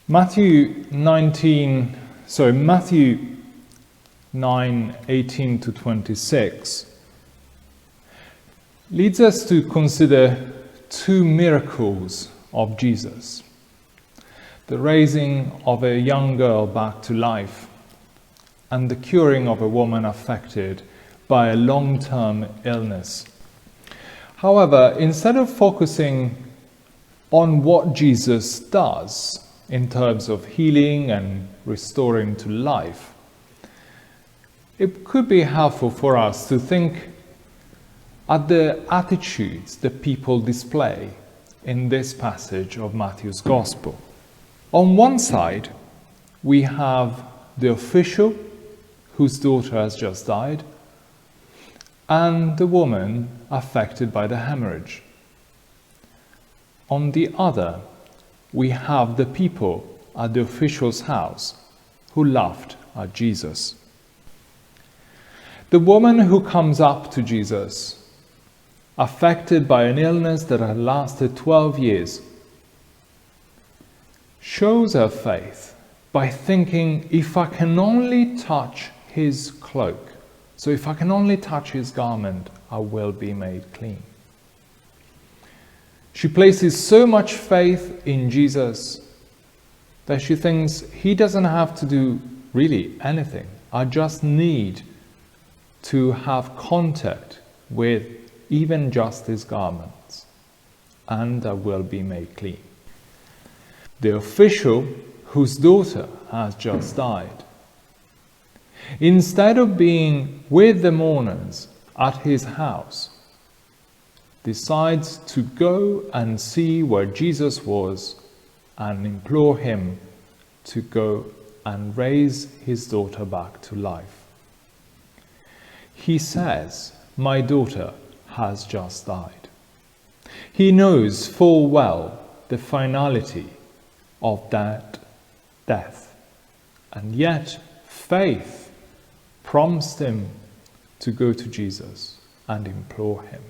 Matthew 9:18 to 26 leads us to consider two miracles of Jesus: the raising of a young girl back to life and the curing of a woman affected by a long-term illness. However, instead of focusing on what Jesus does in terms of healing and restoring to life, it could be helpful for us to think at the attitudes that people display in this passage of Matthew's Gospel. On one side, we have the official whose daughter has just died, and the woman affected by the hemorrhage. On the other, we have the people at the official's house who laughed at Jesus. The woman who comes up to Jesus, affected by an illness that had lasted 12 years, shows her faith by thinking, if I can only touch his cloak, so if I can only touch his garment, I will be made clean. She places so much faith in Jesus that she thinks he doesn't have to do really anything. I just need to have contact with even just his garments, and I will be made clean. The official whose daughter has just died, instead of being with the mourners at his house, decides to go and see where Jesus was and implore him to go and raise his daughter back to life. He says, "My daughter has just died." He knows full well the finality of that death, and yet faith prompts him to go to Jesus and implore him.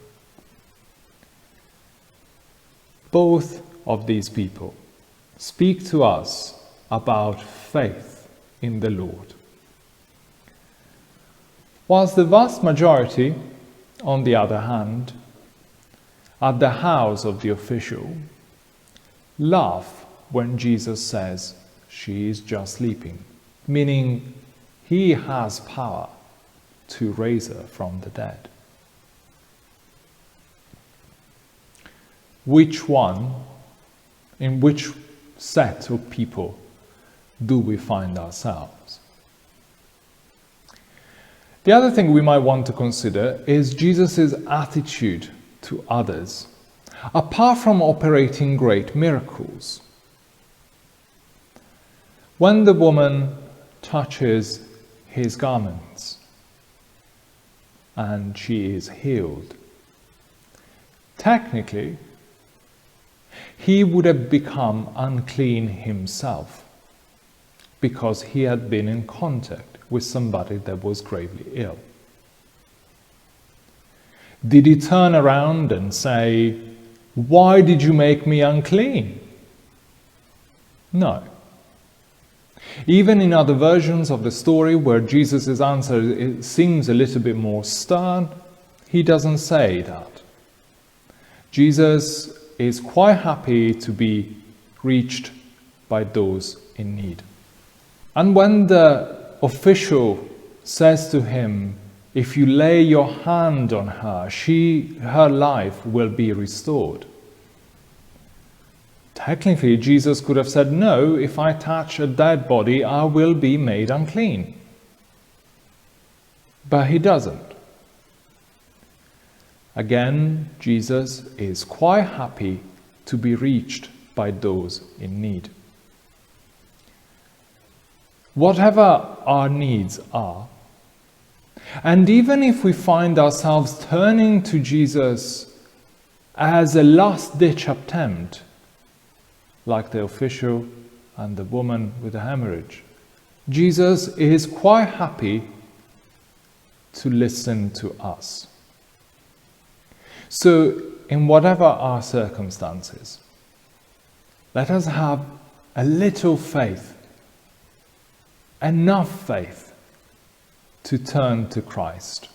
Both of these people speak to us about faith in the Lord. Whilst the vast majority, on the other hand, at the house of the official, laugh when Jesus says she is just sleeping, meaning he has power to raise her from the dead. In which set of people do we find ourselves? The other thing we might want to consider is Jesus' attitude to others, apart from operating great miracles. When the woman touches his garments and she is healed, technically, he would have become unclean himself because he had been in contact with somebody that was gravely ill. Did he turn around and say, "Why did you make me unclean?" No. Even in other versions of the story where Jesus' answer seems a little bit more stern, he doesn't say that. Jesus is quite happy to be reached by those in need. And when the official says to him, "If you lay your hand on her, her life will be restored," technically Jesus could have said, "No, if I touch a dead body, I will be made unclean." But he doesn't. Again, Jesus is quite happy to be reached by those in need. Whatever our needs are, and even if we find ourselves turning to Jesus as a last-ditch attempt, like the official and the woman with the hemorrhage, Jesus is quite happy to listen to us. So, in whatever our circumstances, let us have a little faith, enough faith to turn to Christ.